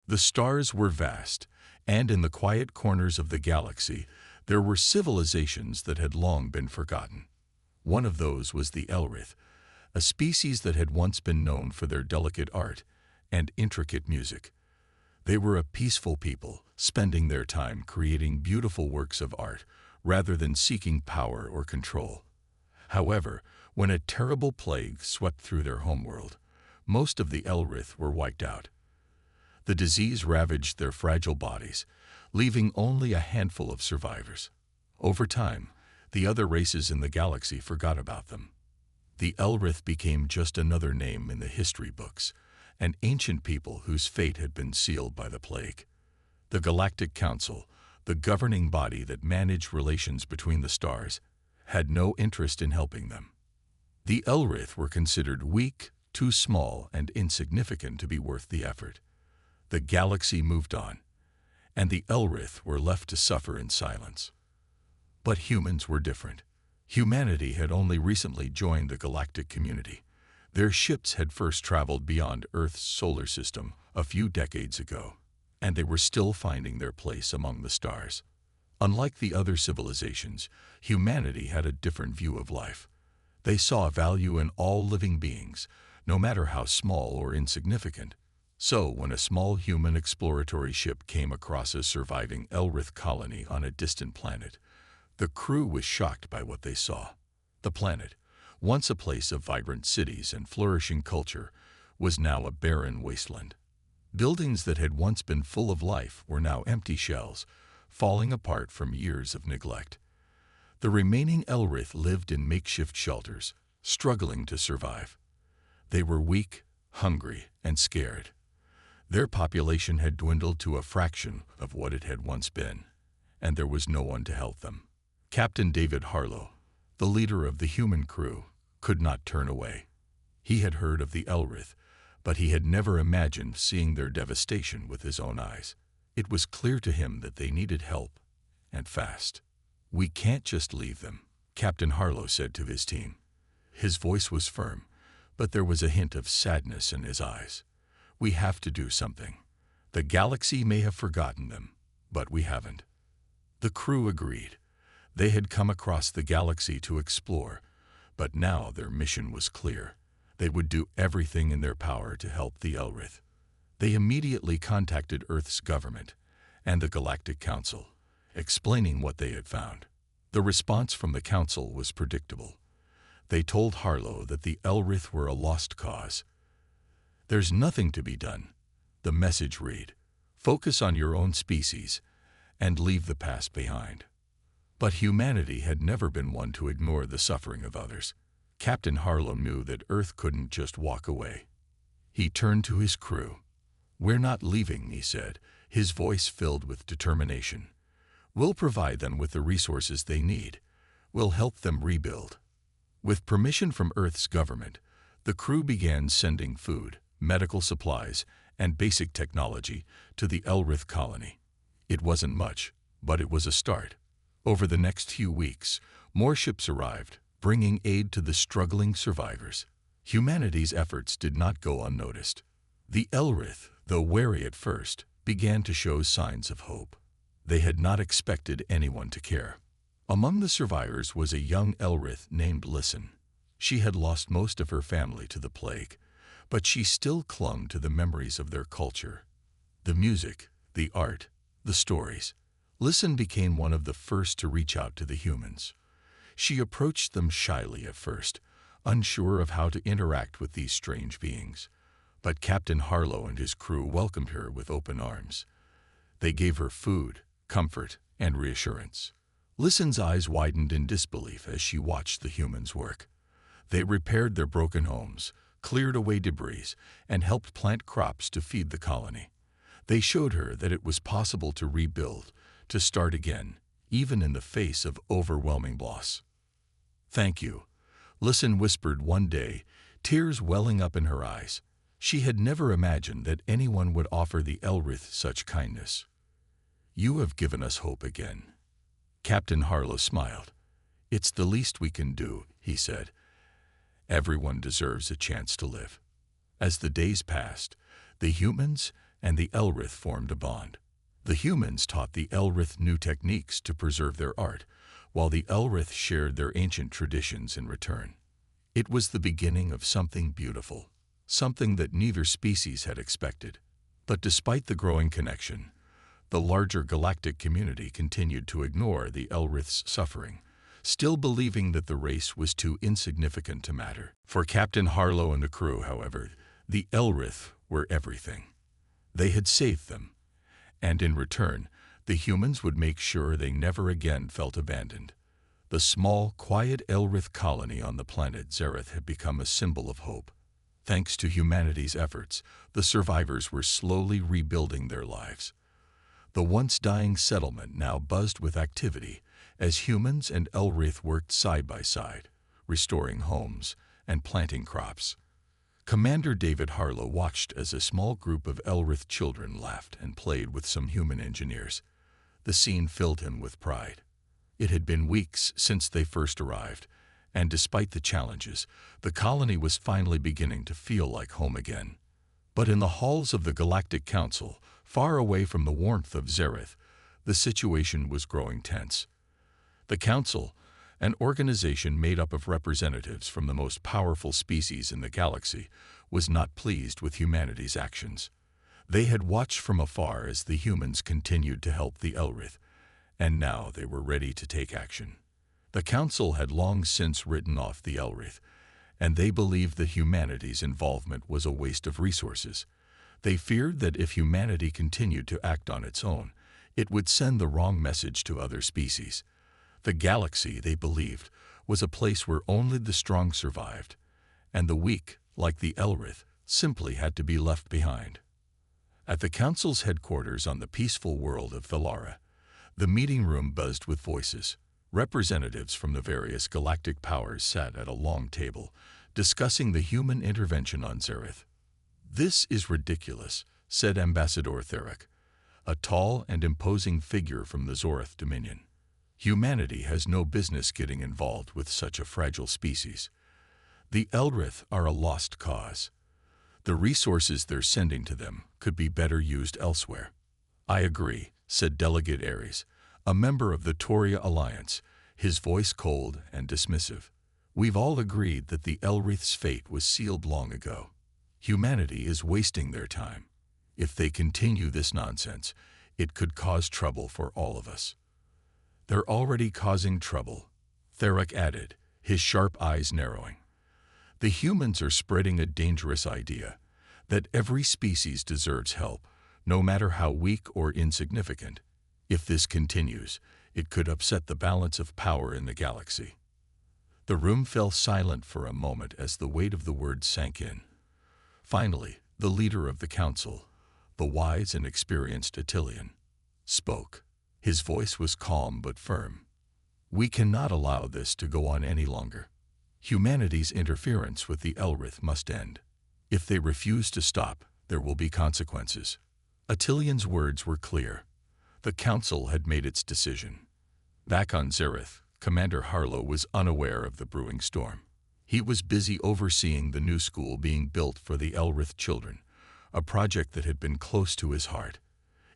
The stars were vast, and in the quiet corners of the galaxy, there were civilizations that had long been forgotten. One of those was the Elrith, a species that had once been known for their delicate art and intricate music. They were a peaceful people, spending their time creating beautiful works of art rather than seeking power or control. However, when a terrible plague swept through their homeworld, most of the Elrith were wiped out. The disease ravaged their fragile bodies, leaving only a handful of survivors. Over time, the other races in the galaxy forgot about them. The Elrith became just another name in the history books, an ancient people whose fate had been sealed by the plague. The Galactic Council, the governing body that managed relations between the stars, had no interest in helping them. The Elrith were considered weak, too small, and insignificant to be worth the effort. The galaxy moved on, and the Elrith were left to suffer in silence. But humans were different. Humanity had only recently joined the galactic community. Their ships had first traveled beyond Earth's solar system a few decades ago, and they were still finding their place among the stars. Unlike the other civilizations, humanity had a different view of life. They saw value in all living beings, no matter how small or insignificant. So, when a small human exploratory ship came across a surviving Elrith colony on a distant planet, the crew was shocked by what they saw. The planet, once a place of vibrant cities and flourishing culture, was now a barren wasteland. Buildings that had once been full of life were now empty shells, falling apart from years of neglect. The remaining Elrith lived in makeshift shelters, struggling to survive. They were weak, hungry, and scared. Their population had dwindled to a fraction of what it had once been, and there was no one to help them. Captain David Harlow, the leader of the human crew, could not turn away. He had heard of the Elrith, but he had never imagined seeing their devastation with his own eyes. It was clear to him that they needed help, and fast. "We can't just leave them," Captain Harlow said to his team. His voice was firm, but there was a hint of sadness in his eyes. "We have to do something. The galaxy may have forgotten them, but we haven't." The crew agreed. They had come across the galaxy to explore, but now their mission was clear. They would do everything in their power to help the Elrith. They immediately contacted Earth's government and the Galactic Council, explaining what they had found. The response from the Council was predictable. They told Harlow that the Elrith were a lost cause. "There's nothing to be done," the message read. "Focus on your own species and leave the past behind." But humanity had never been one to ignore the suffering of others. Captain Harlow knew that Earth couldn't just walk away. He turned to his crew. "We're not leaving," he said, his voice filled with determination. "We'll provide them with the resources they need. We'll help them rebuild." With permission from Earth's government, the crew began sending food, medical supplies, and basic technology to the Elrith colony. It wasn't much, but it was a start. Over the next few weeks, more ships arrived, bringing aid to the struggling survivors. Humanity's efforts did not go unnoticed. The Elrith, though wary at first, began to show signs of hope. They had not expected anyone to care. Among the survivors was a young Elrith named Listen. She had lost most of her family to the plague, but she still clung to the memories of their culture. The music, the art, the stories. Listen became one of the first to reach out to the humans. She approached them shyly at first, unsure of how to interact with these strange beings. But Captain Harlow and his crew welcomed her with open arms. They gave her food, comfort, and reassurance. Listen's eyes widened in disbelief as she watched the humans work. They repaired their broken homes, cleared away debris, and helped plant crops to feed the colony. They showed her that it was possible to rebuild, to start again, even in the face of overwhelming loss. "Thank you," Listen whispered one day, tears welling up in her eyes. She had never imagined that anyone would offer the Elrith such kindness. "You have given us hope again." Captain Harlow smiled. "It's the least we can do," he said. "Everyone deserves a chance to live." As the days passed, the humans and the Elrith formed a bond. The humans taught the Elrith new techniques to preserve their art, while the Elrith shared their ancient traditions in return. It was the beginning of something beautiful, something that neither species had expected. But despite the growing connection, the larger galactic community continued to ignore the Elrith's suffering, still believing that the race was too insignificant to matter. For Captain Harlow and the crew, however, the Elrith were everything. They had saved them, and in return, the humans would make sure they never again felt abandoned. The small, quiet Elrith colony on the planet Zareth had become a symbol of hope. Thanks to humanity's efforts, the survivors were slowly rebuilding their lives. The once dying settlement now buzzed with activity as humans and Elrith worked side by side, restoring homes and planting crops. Commander David Harlow watched as a small group of Elrith children laughed and played with some human engineers. The scene filled him with pride. It had been weeks since they first arrived, and despite the challenges, the colony was finally beginning to feel like home again. But in the halls of the Galactic Council, far away from the warmth of Zareth, the situation was growing tense. The Council, an organization made up of representatives from the most powerful species in the galaxy, was not pleased with humanity's actions. They had watched from afar as the humans continued to help the Elrith, and now they were ready to take action. The Council had long since written off the Elrith, and they believed that humanity's involvement was a waste of resources. They feared that if humanity continued to act on its own, it would send the wrong message to other species. The galaxy, they believed, was a place where only the strong survived, and the weak, like the Elrith, simply had to be left behind. At the Council's headquarters on the peaceful world of Thalara, the meeting room buzzed with voices. Representatives from the various galactic powers sat at a long table, discussing the human intervention on Zareth. "This is ridiculous," said Ambassador Theric, a tall and imposing figure from the Zoreth Dominion. "Humanity has no business getting involved with such a fragile species. The Elrith are a lost cause. The resources they're sending to them could be better used elsewhere." "I agree," said Delegate Ares, a member of the Toria Alliance, his voice cold and dismissive. "We've all agreed that the Elrith's fate was sealed long ago. Humanity is wasting their time. If they continue this nonsense, it could cause trouble for all of us." "They're already causing trouble," Theric added, his sharp eyes narrowing. "The humans are spreading a dangerous idea, that every species deserves help, no matter how weak or insignificant. If this continues, it could upset the balance of power in the galaxy." The room fell silent for a moment as the weight of the words sank in. Finally, the leader of the council, the wise and experienced Attilian, spoke. His voice was calm but firm. "We cannot allow this to go on any longer. Humanity's interference with the Elrith must end. If they refuse to stop, there will be consequences." Attilian's words were clear. The council had made its decision. Back on Zareth, Commander Harlow was unaware of the brewing storm. He was busy overseeing the new school being built for the Elrith children, a project that had been close to his heart.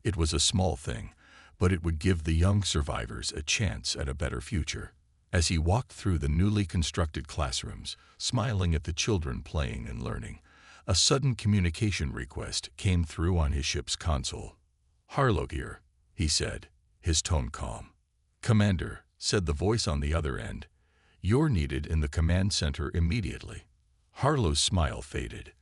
It was a small thing, but it would give the young survivors a chance at a better future. As he walked through the newly constructed classrooms, smiling at the children playing and learning, a sudden communication request came through on his ship's console. "Harlow here," he said, his tone calm. "Commander," said the voice on the other end, "you're needed in the command center immediately." Harlow's smile faded.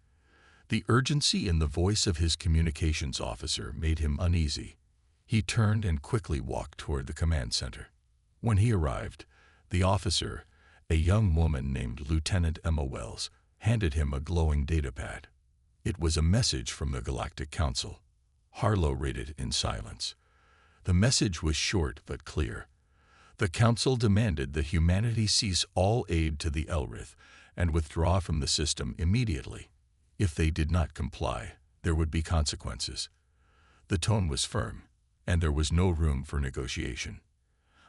The urgency in the voice of his communications officer made him uneasy. He turned and quickly walked toward the command center. When he arrived, the officer, a young woman named Lieutenant Emma Wells, handed him a glowing datapad. It was a message from the Galactic Council. Harlow read it in silence. The message was short but clear. The Council demanded that humanity cease all aid to the Elrith and withdraw from the system immediately. If they did not comply, there would be consequences. The tone was firm, and there was no room for negotiation.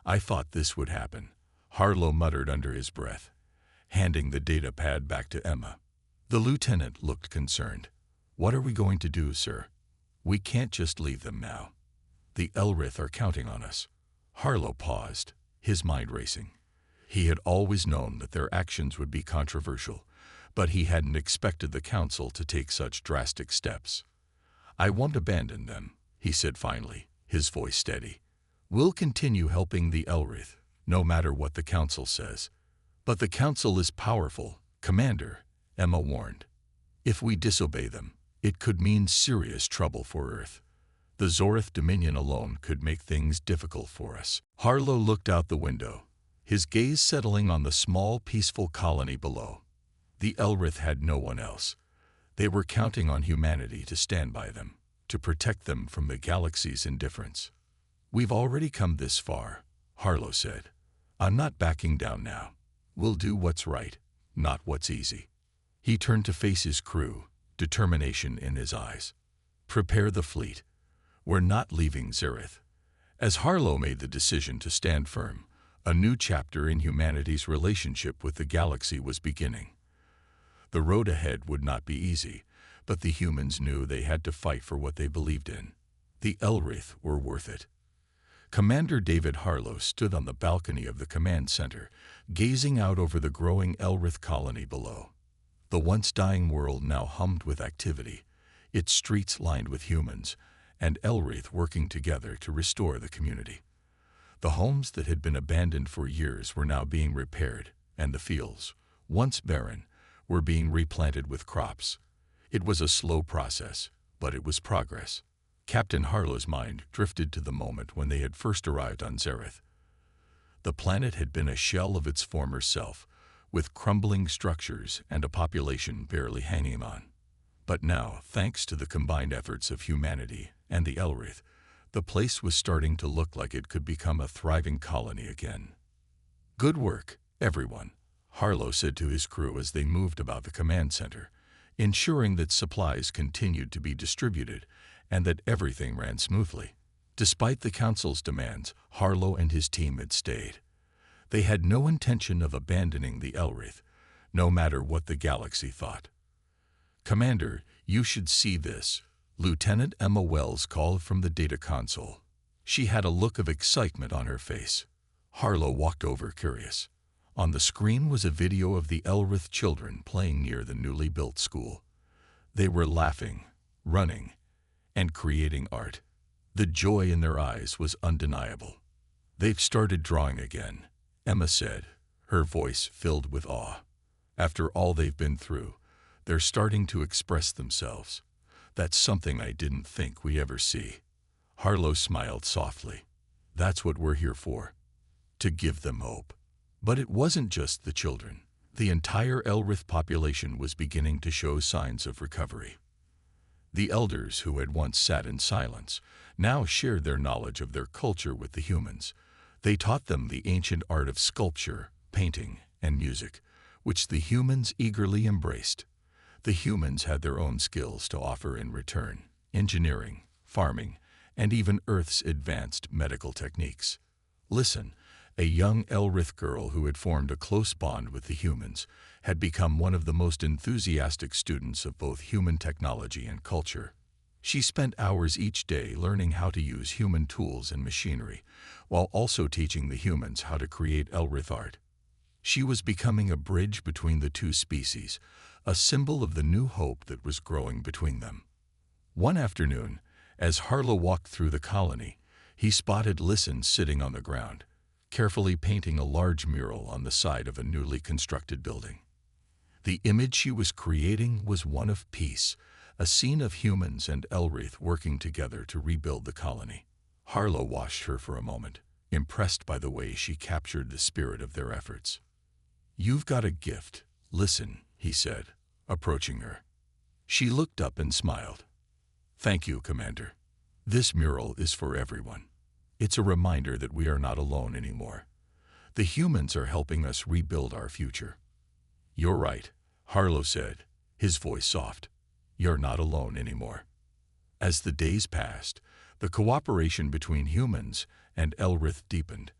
"I thought this would happen," Harlow muttered under his breath, handing the datapad back to Emma. The lieutenant looked concerned. "What are we going to do, sir?" We can't just leave them now. The Elrith are counting on us. Harlow paused, his mind racing. He had always known that their actions would be controversial, but he hadn't expected the council to take such drastic steps. I won't abandon them, he said finally, his voice steady. We'll continue helping the Elrith, no matter what the council says. But the council is powerful, Commander, Emma warned. If we disobey them, it could mean serious trouble for Earth. The Zorith Dominion alone could make things difficult for us. Harlow looked out the window, his gaze settling on the small, peaceful colony below. The Elrith had no one else. They were counting on humanity to stand by them, to protect them from the galaxy's indifference. We've already come this far, Harlow said. I'm not backing down now. We'll do what's right, not what's easy. He turned to face his crew, determination in his eyes. Prepare the fleet. We're not leaving Zerith. As Harlow made the decision to stand firm, a new chapter in humanity's relationship with the galaxy was beginning. The road ahead would not be easy, but the humans knew they had to fight for what they believed in. The Elrith were worth it. Commander David Harlow stood on the balcony of the command center, gazing out over the growing Elrith colony below. The once dying world now hummed with activity, its streets lined with humans, and Elrith working together to restore the community. The homes that had been abandoned for years were now being repaired, and the fields, once barren, were being replanted with crops. It was a slow process, but it was progress. Captain Harlow's mind drifted to the moment when they had first arrived on Zerith. The planet had been a shell of its former self, with crumbling structures and a population barely hanging on. But now, thanks to the combined efforts of humanity and the Elrith, the place was starting to look like it could become a thriving colony again. Good work, everyone, Harlow said to his crew as they moved about the command center, ensuring that supplies continued to be distributed and that everything ran smoothly. Despite the council's demands, Harlow and his team had stayed. They had no intention of abandoning the Elrith, no matter what the galaxy thought. Commander, you should see this, Lieutenant Emma Wells called from the data console. She had a look of excitement on her face. Harlow walked over, curious. On the screen was a video of the Elrith children playing near the newly built school. They were laughing, running, and creating art. The joy in their eyes was undeniable. They've started drawing again, Emma said, her voice filled with awe. After all they've been through, they're starting to express themselves. That's something I didn't think we ever see. Harlow smiled softly. That's what we're here for, to give them hope. But it wasn't just the children. The entire Elrith population was beginning to show signs of recovery. The elders who had once sat in silence now shared their knowledge of their culture with the humans. They taught them the ancient art of sculpture, painting, and music, which the humans eagerly embraced. The humans had their own skills to offer in return: engineering, farming, and even Earth's advanced medical techniques. Listen, a young Elrith girl who had formed a close bond with the humans had become one of the most enthusiastic students of both human technology and culture. She spent hours each day learning how to use human tools and machinery, while also teaching the humans how to create Elrith art. She was becoming a bridge between the two species, a symbol of the new hope that was growing between them. One afternoon, as Harlow walked through the colony, he spotted Listen sitting on the ground, carefully painting a large mural on the side of a newly constructed building. The image she was creating was one of peace, a scene of humans and Elrith working together to rebuild the colony. Harlow watched her for a moment, impressed by the way she captured the spirit of their efforts. "You've got a gift, Listen," he said, approaching her. She looked up and smiled. "Thank you, Commander. This mural is for everyone. It's a reminder that we are not alone anymore. The humans are helping us rebuild our future." "You're right," Harlow said, his voice soft. "You're not alone anymore." As the days passed, the cooperation between humans and Elrith deepened.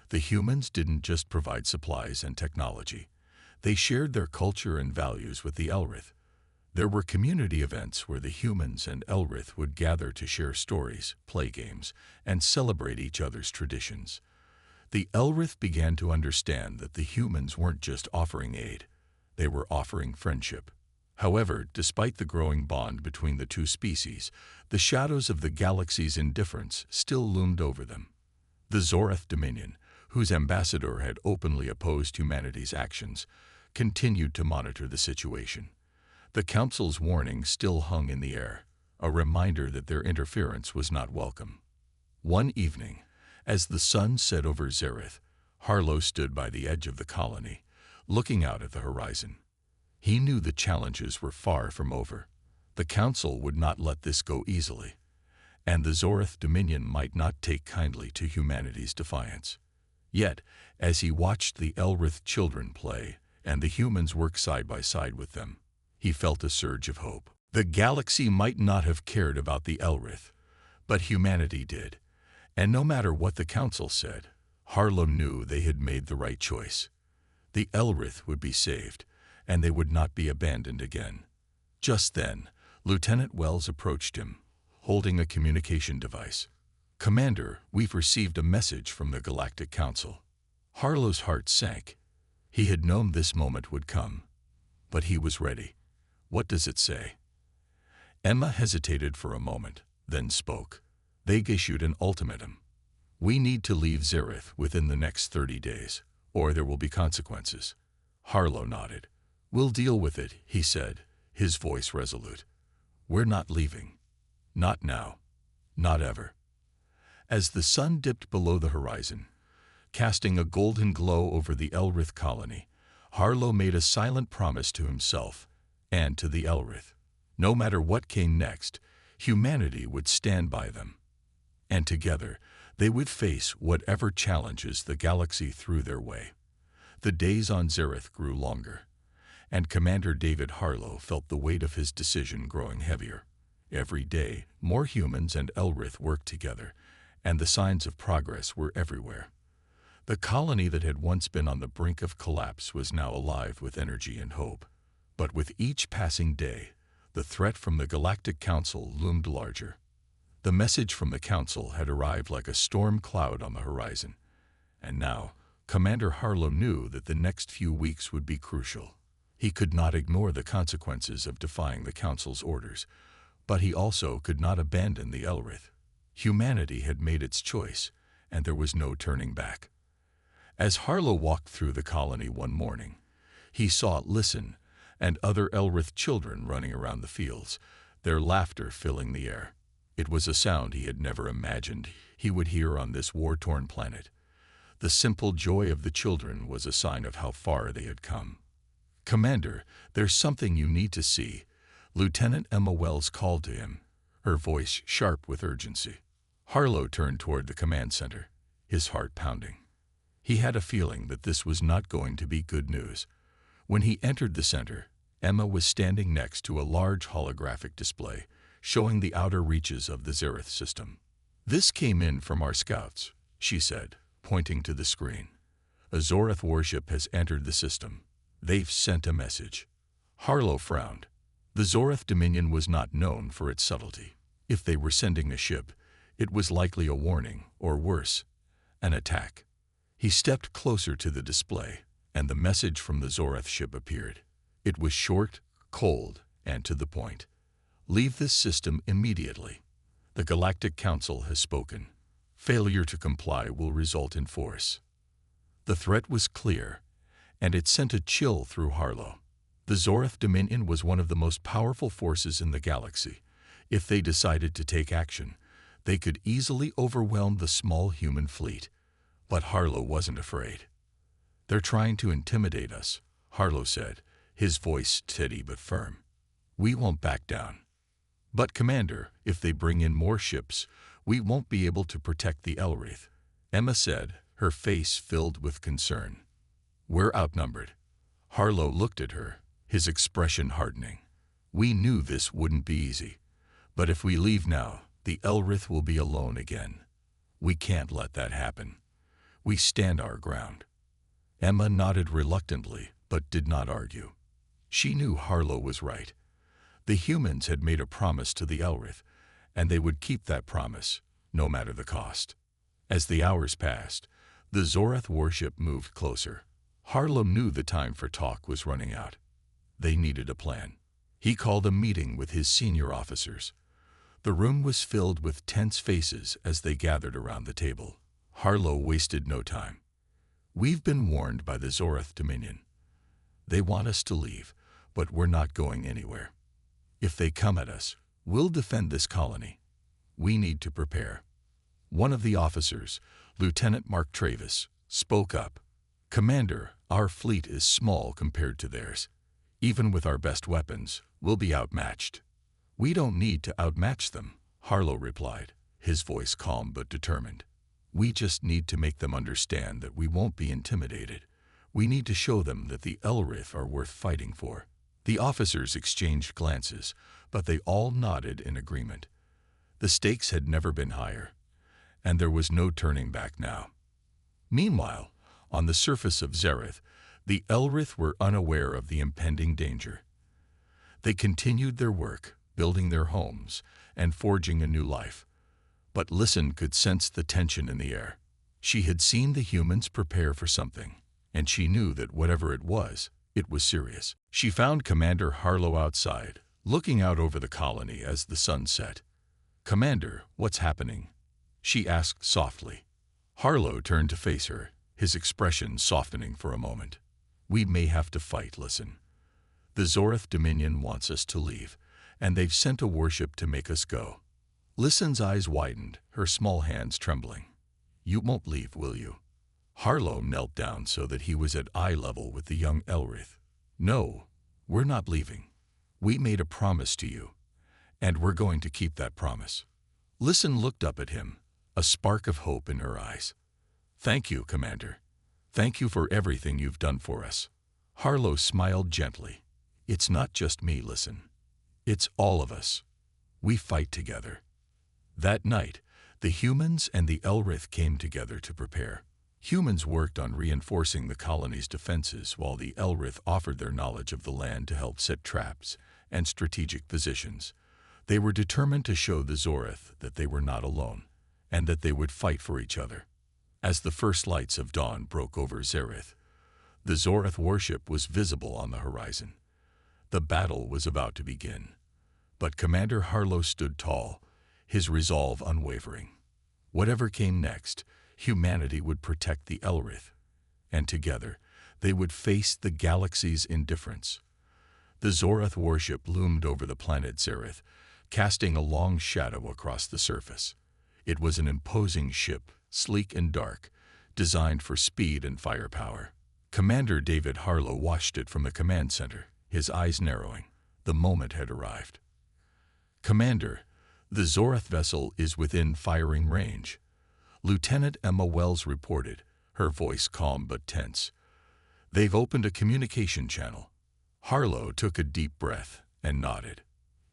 The humans didn't just provide supplies and technology. They shared their culture and values with the Elrith. There were community events where the humans and Elrith would gather to share stories, play games, and celebrate each other's traditions. The Elrith began to understand that the humans weren't just offering aid, they were offering friendship. However, despite the growing bond between the two species, the shadows of the galaxy's indifference still loomed over them. The Zoreth Dominion, whose ambassador had openly opposed humanity's actions, continued to monitor the situation. The Council's warning still hung in the air, a reminder that their interference was not welcome. One evening, as the sun set over Zareth, Harlow stood by the edge of the colony, looking out at the horizon. He knew the challenges were far from over. The Council would not let this go easily, and the Zoreth Dominion might not take kindly to humanity's defiance. Yet, as he watched the Elrith children play and the humans work side by side with them, he felt a surge of hope. The galaxy might not have cared about the Elrith, but humanity did. And no matter what the Council said, Harlow knew they had made the right choice. The Elrith would be saved, and they would not be abandoned again. Just then, Lieutenant Wells approached him, holding a communication device. "Commander, we've received a message from the Galactic Council." Harlow's heart sank. He had known this moment would come, but he was ready. "What does it say?" Emma hesitated for a moment, then spoke. "They've issued an ultimatum. We need to leave Zareth within the next 30 days, or there will be consequences." Harlow nodded. "We'll deal with it," he said, his voice resolute. "We're not leaving. Not now. Not ever." As the sun dipped below the horizon, casting a golden glow over the Elrith colony, Harlow made a silent promise to himself and to the Elrith. No matter what came next, humanity would stand by them. And together, they would face whatever challenges the galaxy threw their way. The days on Zareth grew longer, and Commander David Harlow felt the weight of his decision growing heavier. Every day, more humans and Elrith worked together, and the signs of progress were everywhere. The colony that had once been on the brink of collapse was now alive with energy and hope. But with each passing day, the threat from the Galactic Council loomed larger. The message from the Council had arrived like a storm cloud on the horizon, and now Commander Harlow knew that the next few weeks would be crucial. He could not ignore the consequences of defying the Council's orders, but he also could not abandon the Elrith. Humanity had made its choice, and there was no turning back. As Harlow walked through the colony one morning, he saw Listen and other Elrith children running around the fields, their laughter filling the air. It was a sound he had never imagined he would hear on this war-torn planet. The simple joy of the children was a sign of how far they had come. "Commander, there's something you need to see," Lieutenant Emma Wells called to him, her voice sharp with urgency. Harlow turned toward the command center, his heart pounding. He had a feeling that this was not going to be good news. When he entered the center, Emma was standing next to a large holographic display, showing the outer reaches of the Zareth system. "This came in from our scouts," she said, pointing to the screen. "A Zoreth warship has entered the system. They've sent a message." Harlow frowned. The Zoreth Dominion was not known for its subtlety. If they were sending a ship, it was likely a warning, or worse, an attack. He stepped closer to the display, and the message from the Zoreth ship appeared. It was short, cold, and to the point. "Leave this system immediately. The Galactic Council has spoken. Failure to comply will result in force." The threat was clear, and it sent a chill through Harlow. The Zoreth Dominion was one of the most powerful forces in the galaxy. If they decided to take action, they could easily overwhelm the small human fleet. But Harlow wasn't afraid. "They're trying to intimidate us," Harlow said, his voice steady but firm. "We won't back down." "But Commander, if they bring in more ships, we won't be able to protect the Elrith," Emma said, her face filled with concern. "We're outnumbered." Harlow looked at her, his expression hardening. "We knew this wouldn't be easy, but if we leave now, the Elrith will be alone again. We can't let that happen. We stand our ground." Emma nodded reluctantly, but did not argue. She knew Harlow was right. The humans had made a promise to the Elrith, and they would keep that promise, no matter the cost. As the hours passed, the Zorath warship moved closer. Harlow knew the time for talk was running out. They needed a plan. He called a meeting with his senior officers. The room was filled with tense faces as they gathered around the table. Harlow wasted no time. "We've been warned by the Zorath Dominion. They want us to leave, but we're not going anywhere. If they come at us, we'll defend this colony. We need to prepare." One of the officers, Lieutenant Mark Travis, spoke up. "Commander, our fleet is small compared to theirs. Even with our best weapons, we'll be outmatched." "We don't need to outmatch them," Harlow replied, his voice calm but determined. "We just need to make them understand that we won't be intimidated. We need to show them that the Elrith are worth fighting for." The officers exchanged glances, but they all nodded in agreement. The stakes had never been higher, and there was no turning back now. Meanwhile, on the surface of Zareth, the Elrith were unaware of the impending danger. They continued their work, building their homes and forging a new life. But Listen could sense the tension in the air. She had seen the humans prepare for something, and she knew that whatever it was serious. She found Commander Harlow outside, looking out over the colony as the sun set. "Commander, what's happening?" she asked softly. Harlow turned to face her, his expression softening for a moment. "We may have to fight, Listen. The Zorath Dominion wants us to leave, and they've sent a warship to make us go." Listen's eyes widened, her small hands trembling. "You won't leave, will you?" Harlow knelt down so that he was at eye level with the young Elrith. "No, we're not leaving. We made a promise to you, and we're going to keep that promise." Listen looked up at him, a spark of hope in her eyes. "Thank you, Commander. Thank you for everything you've done for us." Harlow smiled gently. "It's not just me, Listen. It's all of us. We fight together." That night, the humans and the Elrith came together to prepare. Humans worked on reinforcing the colony's defenses while the Elrith offered their knowledge of the land to help set traps and strategic positions. They were determined to show the Zorath that they were not alone, and that they would fight for each other. As the first lights of dawn broke over Zareth, the Zorath warship was visible on the horizon. The battle was about to begin, but Commander Harlow stood tall, his resolve unwavering. Whatever came next, humanity would protect the Elrith, and together they would face the galaxy's indifference. The Zorath warship loomed over the planet Zareth, casting a long shadow across the surface. It was an imposing ship, sleek and dark, designed for speed and firepower. Commander David Harlow watched it from the command center, his eyes narrowing. The moment had arrived. "Commander, the Zorath vessel is within firing range," Lieutenant Emma Wells reported, her voice calm but tense. "They've opened a communication channel." Harlow took a deep breath and nodded.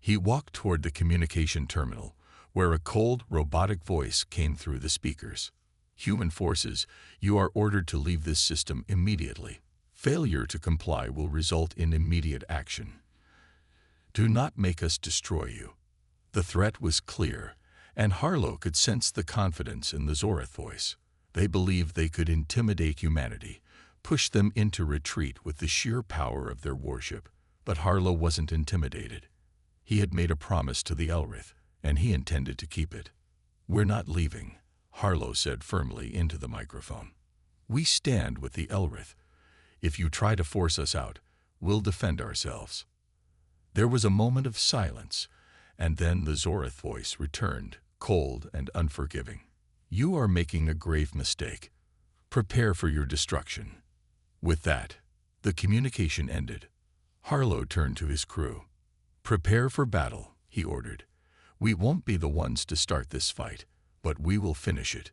He walked toward the communication terminal, where a cold, robotic voice came through the speakers. "Human forces, you are ordered to leave this system immediately. Failure to comply will result in immediate action. Do not make us destroy you." The threat was clear, and Harlow could sense the confidence in the Zorath voice. They believed they could intimidate humanity, push them into retreat with the sheer power of their warship. But Harlow wasn't intimidated. He had made a promise to the Elrith, and he intended to keep it. "We're not leaving," Harlow said firmly into the microphone. "We stand with the Elrith. If you try to force us out, we'll defend ourselves." There was a moment of silence, and then the Zorath voice returned, cold and unforgiving. "You are making a grave mistake. Prepare for your destruction." With that, the communication ended. Harlow turned to his crew. "Prepare for battle," he ordered. "We won't be the ones to start this fight, but we will finish it."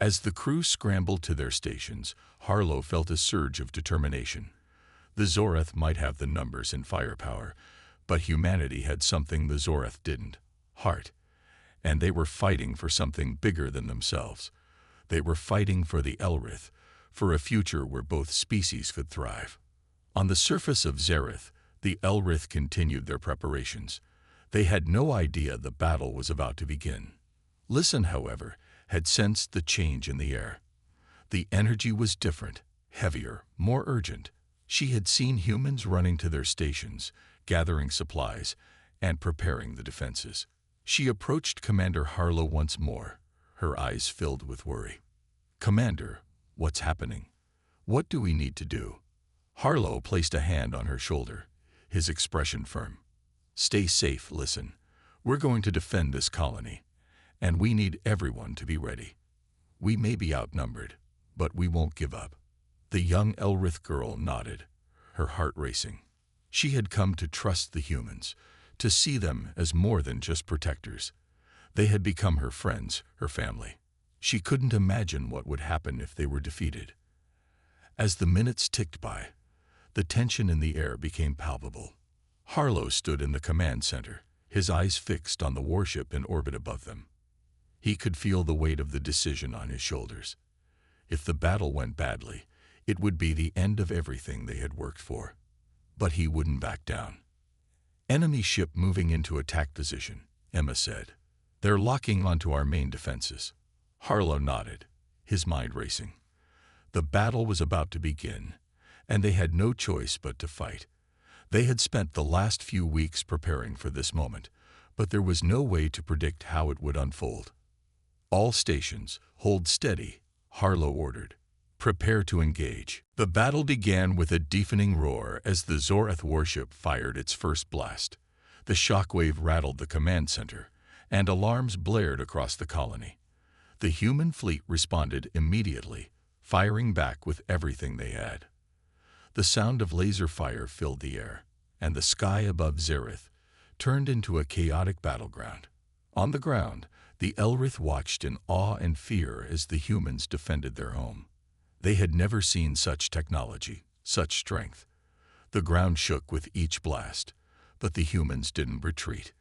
As the crew scrambled to their stations, Harlow felt a surge of determination. The Zorath might have the numbers and firepower, but humanity had something the Zorath didn't: heart. And they were fighting for something bigger than themselves. They were fighting for the Elrith, for a future where both species could thrive. On the surface of Zareth, The Elrith continued their preparations. They had no idea the battle was about to begin. Listen, however, had sensed the change in the air. The energy was different, heavier, more urgent. She had seen humans running to their stations, gathering supplies, and preparing the defenses. She approached Commander Harlow once more, her eyes filled with worry. "Commander, what's happening? What do we need to do?" Harlow placed a hand on her shoulder, his expression firm. "Stay safe, listen. We're going to defend this colony, and we need everyone to be ready. We may be outnumbered, but we won't give up." The young Elrith girl nodded, her heart racing. She had come to trust the humans, to see them as more than just protectors. They had become her friends, her family. She couldn't imagine what would happen if they were defeated. As the minutes ticked by, the tension in the air became palpable. Harlow stood in the command center, his eyes fixed on the warship in orbit above them. He could feel the weight of the decision on his shoulders. If the battle went badly, it would be the end of everything they had worked for. But he wouldn't back down. "Enemy ship moving into attack position," Emma said. "They're locking onto our main defenses." Harlow nodded, his mind racing. The battle was about to begin, and they had no choice but to fight. They had spent the last few weeks preparing for this moment, but there was no way to predict how it would unfold. "All stations, hold steady," Harlow ordered. "Prepare to engage." The battle began with a deafening roar as the Zorath warship fired its first blast. The shockwave rattled the command center, and alarms blared across the colony. The human fleet responded immediately, firing back with everything they had. The sound of laser fire filled the air, and the sky above Zareth turned into a chaotic battleground. On the ground, the Elrith watched in awe and fear as the humans defended their home. They had never seen such technology, such strength. The ground shook with each blast, but the humans didn't retreat.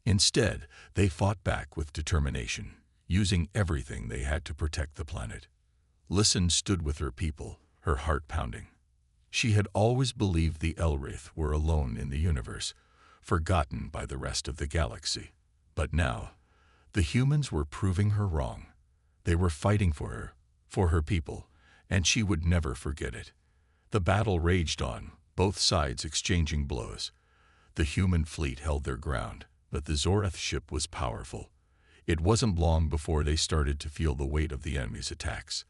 Instead, they fought back with determination, using everything they had to protect the planet. Listen stood with her people, her heart pounding. She had always believed the Elrith were alone in the universe, forgotten by the rest of the galaxy. But now, the humans were proving her wrong. They were fighting for her people, and she would never forget it. The battle raged on, both sides exchanging blows. The human fleet held their ground, but the Zorath ship was powerful. It wasn't long before they started to feel the weight of the enemy's attacks.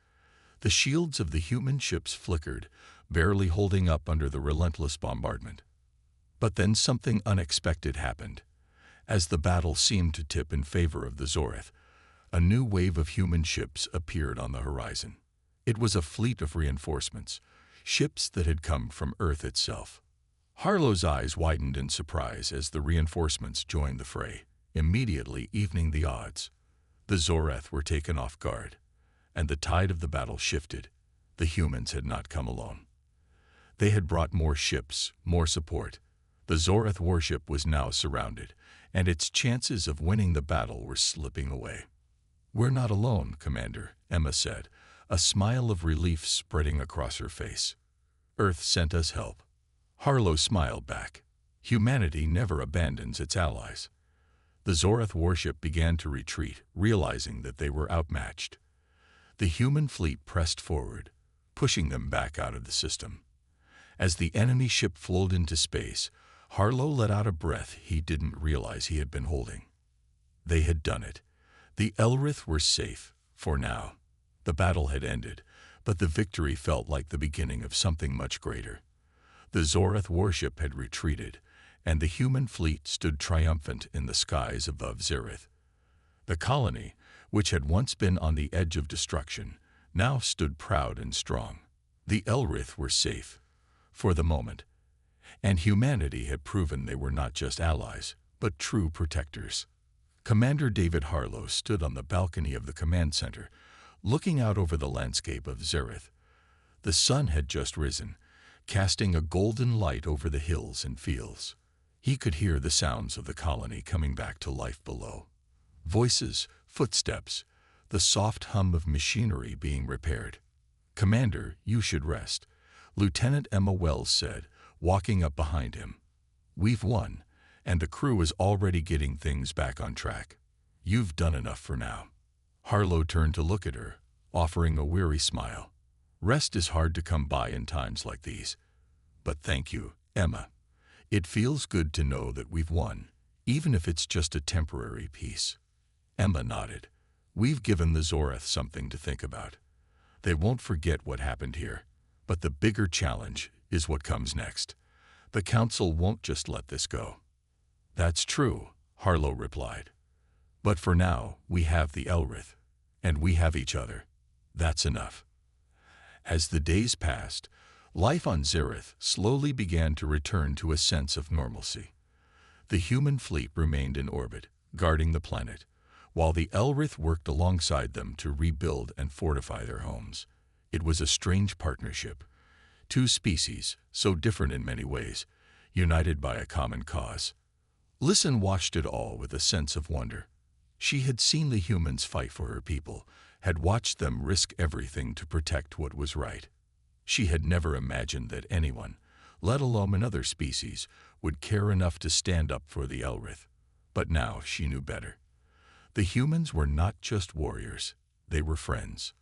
The shields of the human ships flickered, barely holding up under the relentless bombardment. But then something unexpected happened. As the battle seemed to tip in favor of the Zorath, a new wave of human ships appeared on the horizon. It was a fleet of reinforcements, ships that had come from Earth itself. Harlow's eyes widened in surprise as the reinforcements joined the fray, immediately evening the odds. The Zorath were taken off guard, and the tide of the battle shifted. The humans had not come alone. They had brought more ships, more support. The Zorath warship was now surrounded, and its chances of winning the battle were slipping away. "We're not alone, Commander," Emma said, a smile of relief spreading across her face. "Earth sent us help." Harlow smiled back. Humanity never abandons its allies. The Zorath warship began to retreat, realizing that they were outmatched. The human fleet pressed forward, pushing them back out of the system. As the enemy ship flowed into space, Harlow let out a breath he didn't realize he had been holding. They had done it. The Elrith were safe, for now. The battle had ended, but the victory felt like the beginning of something much greater. The Zorath warship had retreated, and the human fleet stood triumphant in the skies above Zareth. The colony, which had once been on the edge of destruction, now stood proud and strong. The Elrith were safe, for the moment, and humanity had proven they were not just allies, but true protectors. Commander David Harlow stood on the balcony of the command center, looking out over the landscape of Zareth. The sun had just risen, casting a golden light over the hills and fields. He could hear the sounds of the colony coming back to life below. Voices, footsteps, the soft hum of machinery being repaired. "Commander, you should rest," Lieutenant Emma Wells said, walking up behind him. We've won, and the crew is already getting things back on track. You've done enough for now." Harlow turned to look at her, offering a weary smile. Rest is hard to come by in times like these. "But thank you, Emma. It feels good to know that we've won, even if it's just a temporary peace." Emma nodded. "We've given the Zorath something to think about. They won't forget what happened here, but the bigger challenge is what comes next. The Council won't just let this go." "That's true," Harlow replied. "But for now, we have the Elrith, and we have each other. That's enough." As the days passed, life on Zareth slowly began to return to a sense of normalcy. The human fleet remained in orbit, guarding the planet, while the Elrith worked alongside them to rebuild and fortify their homes. It was a strange partnership. Two species, so different in many ways, united by a common cause. Listen watched it all with a sense of wonder. She had seen the humans fight for her people, had watched them risk everything to protect what was right. She had never imagined that anyone, let alone another species, would care enough to stand up for the Elrith. But now she knew better. The humans were not just warriors, they were friends.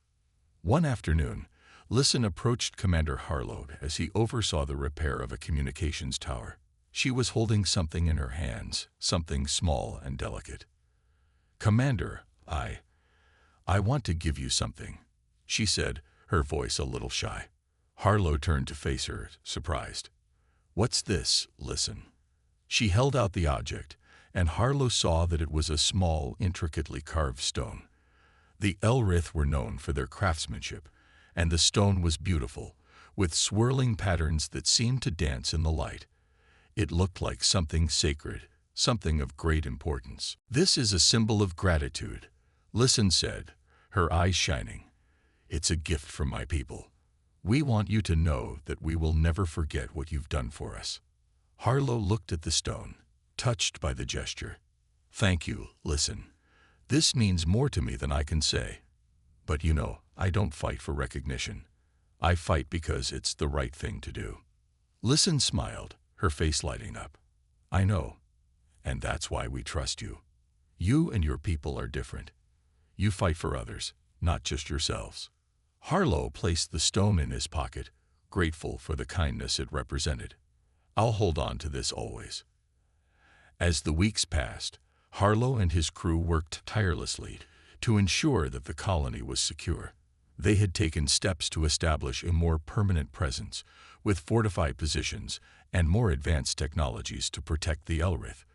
One afternoon, Listen approached Commander Harlow as he oversaw the repair of a communications tower. She was holding something in her hands, something small and delicate. "Commander, I want to give you something," she said, her voice a little shy. Harlow turned to face her, surprised. "What's this, Listen?" She held out the object, and Harlow saw that it was a small, intricately carved stone. The Elrith were known for their craftsmanship, and the stone was beautiful, with swirling patterns that seemed to dance in the light. It looked like something sacred, something of great importance. "This is a symbol of gratitude," Listen said, her eyes shining. "It's a gift from my people. We want you to know that we will never forget what you've done for us." Harlow looked at the stone, touched by the gesture. "Thank you, Listen. This means more to me than I can say. But you know, I don't fight for recognition. I fight because it's the right thing to do." Listen smiled, her face lighting up. "I know. And that's why we trust you. You and your people are different. You fight for others, not just yourselves." Harlow placed the stone in his pocket, grateful for the kindness it represented. "I'll hold on to this always." As the weeks passed, Harlow and his crew worked tirelessly to ensure that the colony was secure. They had taken steps to establish a more permanent presence, with fortified positions and more advanced technologies to protect the Elrith.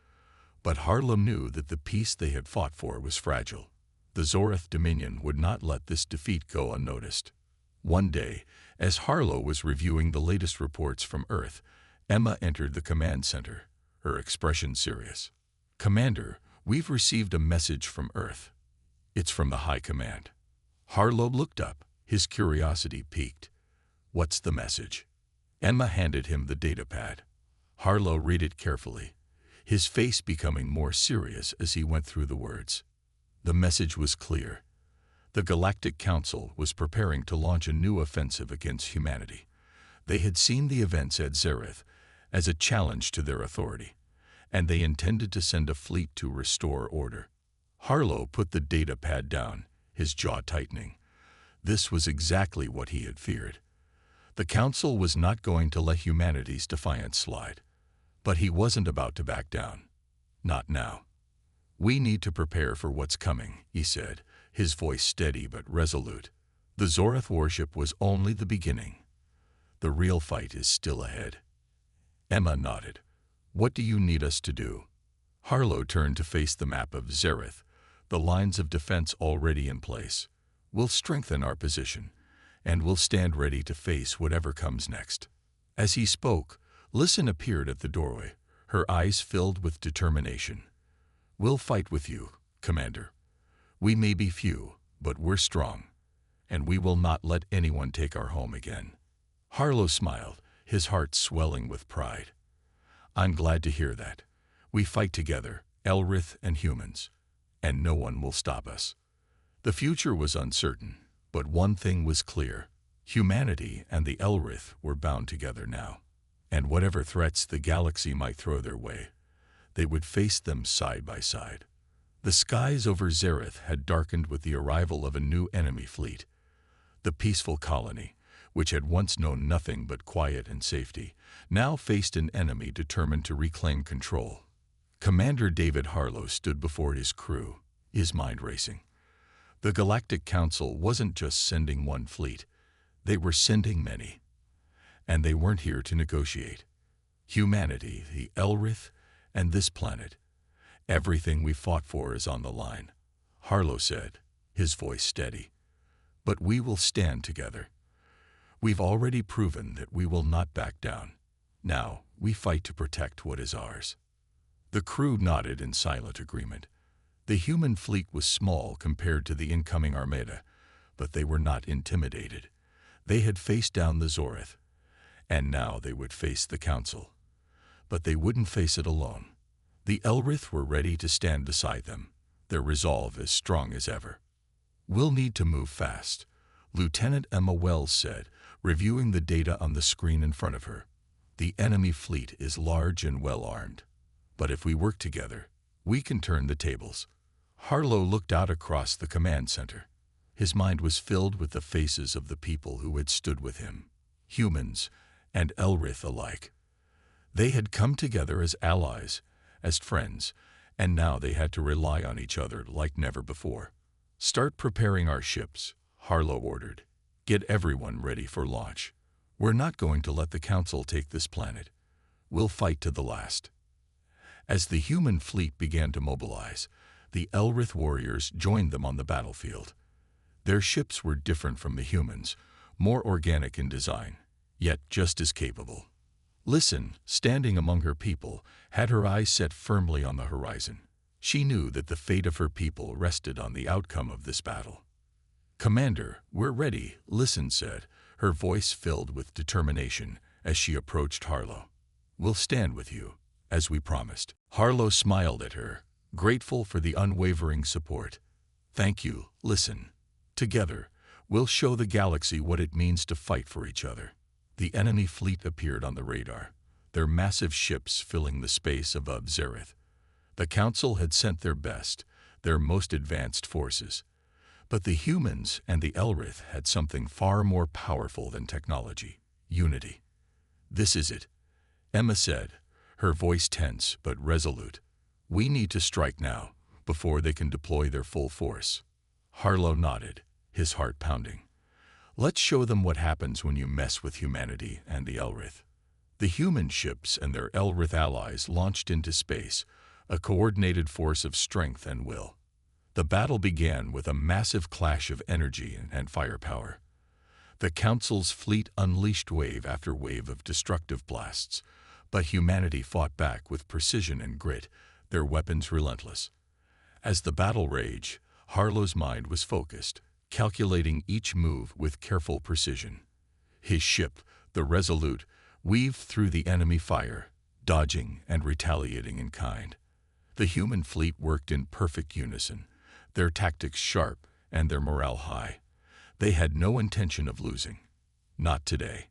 But Harlow knew that the peace they had fought for was fragile. The Zorath Dominion would not let this defeat go unnoticed. One day, as Harlow was reviewing the latest reports from Earth, Emma entered the command center, her expression serious. "Commander, we've received a message from Earth. It's from the High Command." Harlow looked up, his curiosity piqued. "What's the message?" Emma handed him the datapad. Harlow read it carefully, his face becoming more serious as he went through the words. The message was clear. The Galactic Council was preparing to launch a new offensive against humanity. They had seen the events at Zareth as a challenge to their authority, and they intended to send a fleet to restore order. Harlow put the datapad down, his jaw tightening. This was exactly what he had feared. The Council was not going to let humanity's defiance slide. But he wasn't about to back down. Not now. "We need to prepare for what's coming," he said, his voice steady but resolute. "The Zorath worship was only the beginning. The real fight is still ahead." Emma nodded. "What do you need us to do?" Harlow turned to face the map of Zareth, the lines of defense already in place. "We'll strengthen our position, and we'll stand ready to face whatever comes next." As he spoke, Listen appeared at the doorway, her eyes filled with determination. "We'll fight with you, Commander. We may be few, but we're strong, and we will not let anyone take our home again." Harlow smiled, his heart swelling with pride. "I'm glad to hear that. We fight together, Elrith and humans, and no one will stop us." The future was uncertain, but one thing was clear. Humanity and the Elrith were bound together now. and whatever threats the galaxy might throw their way, they would face them side by side. The skies over Zereth had darkened with the arrival of a new enemy fleet. The peaceful colony, which had once known nothing but quiet and safety, now faced an enemy determined to reclaim control. Commander David Harlow stood before his crew, his mind racing. The Galactic Council wasn't just sending one fleet, they were sending many. And they weren't here to negotiate. Humanity, the Elrith, and this planet. Everything we fought for is on the line, Harlow said, his voice steady. But we will stand together. We've already proven that we will not back down. Now, we fight to protect what is ours. The crew nodded in silent agreement. The human fleet was small compared to the incoming armada, but they were not intimidated. They had faced down the Zorith, and now they would face the Council. But they wouldn't face it alone. The Elrith were ready to stand beside them, their resolve as strong as ever. "We'll need to move fast," Lieutenant Emma Wells said, reviewing the data on the screen in front of her. "The enemy fleet is large and well-armed. But if we work together, we can turn the tables." Harlow looked out across the command center. His mind was filled with the faces of the people who had stood with him, humans and Elrith alike. They had come together as allies, as friends, and now they had to rely on each other like never before. "Start preparing our ships," Harlow ordered. "Get everyone ready for launch. We're not going to let the Council take this planet. We'll fight to the last." As the human fleet began to mobilize, the Elrith warriors joined them on the battlefield. Their ships were different from the humans, more organic in design, yet just as capable. Listen, standing among her people, had her eyes set firmly on the horizon. She knew that the fate of her people rested on the outcome of this battle. "Commander, we're ready," Listen said, her voice filled with determination as she approached Harlow. "We'll stand with you, as we promised." Harlow smiled at her, grateful for the unwavering support. "Thank you, Listen. Together, we'll show the galaxy what it means to fight for each other." The enemy fleet appeared on the radar, their massive ships filling the space above Zereth. The Council had sent their best, their most advanced forces. But the humans and the Elrith had something far more powerful than technology: unity. "This is it," Emma said, her voice tense but resolute. "We need to strike now, before they can deploy their full force." Harlow nodded, his heart pounding. "Let's show them what happens when you mess with humanity and the Elrith." The human ships and their Elrith allies launched into space, a coordinated force of strength and will. The battle began with a massive clash of energy and firepower. The Council's fleet unleashed wave after wave of destructive blasts, but humanity fought back with precision and grit, their weapons relentless. As the battle raged, Harlow's mind was focused, calculating each move with careful precision. His ship, the Resolute, weaved through the enemy fire, dodging and retaliating in kind. The human fleet worked in perfect unison, their tactics sharp and their morale high. They had no intention of losing. Not today.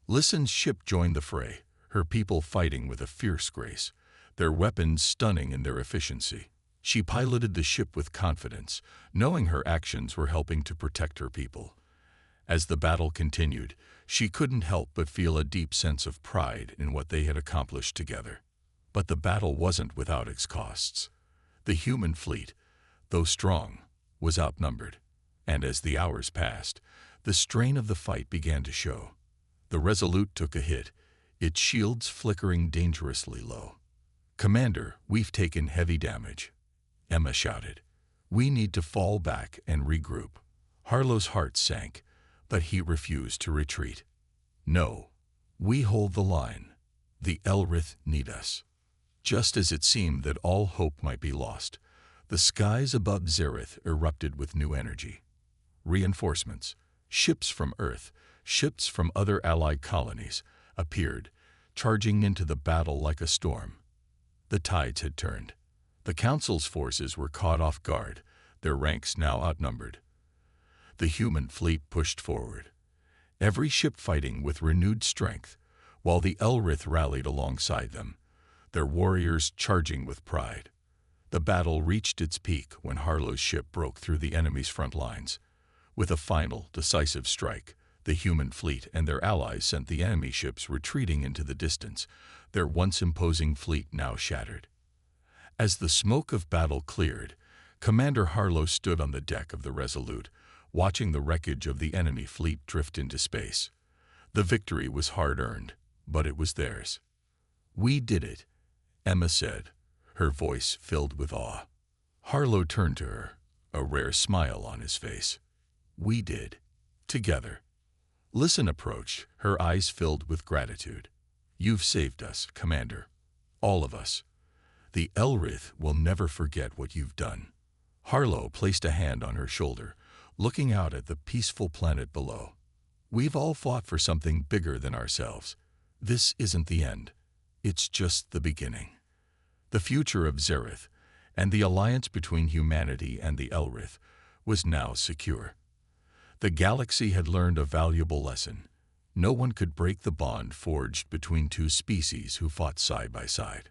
Listen's ship joined the fray, her people fighting with a fierce grace, their weapons stunning in their efficiency. She piloted the ship with confidence, knowing her actions were helping to protect her people. As the battle continued, she couldn't help but feel a deep sense of pride in what they had accomplished together. But the battle wasn't without its costs. The human fleet, though strong, was outnumbered, and as the hours passed, the strain of the fight began to show. The Resolute took a hit, its shields flickering dangerously low. "Commander, we've taken heavy damage," Emma shouted. "We need to fall back and regroup." Harlow's heart sank, but he refused to retreat. "No, we hold the line. The Elrith need us." Just as it seemed that all hope might be lost, the skies above Zereth erupted with new energy. Reinforcements, ships from Earth, ships from other allied colonies, appeared, charging into the battle like a storm. The tides had turned. The Council's forces were caught off guard, their ranks now outnumbered. The human fleet pushed forward, every ship fighting with renewed strength, while the Elrith rallied alongside them, their warriors charging with pride. The battle reached its peak when Harlow's ship broke through the enemy's front lines. With a final, decisive strike, the human fleet and their allies sent the enemy ships retreating into the distance, their once imposing fleet now shattered. As the smoke of battle cleared, Commander Harlow stood on the deck of the Resolute, watching the wreckage of the enemy fleet drift into space. The victory was hard-earned, but it was theirs. "We did it," Emma said, her voice filled with awe. Harlow turned to her, a rare smile on his face. "We did. Together." Listen approached, her eyes filled with gratitude. "You've saved us, Commander. All of us. The Elrith will never forget what you've done." Harlow placed a hand on her shoulder, looking out at the peaceful planet below. "We've all fought for something bigger than ourselves. This isn't the end. It's just the beginning." The future of Zereth, and the alliance between humanity and the Elrith, was now secure. The galaxy had learned a valuable lesson. No one could break the bond forged between two species who fought side by side.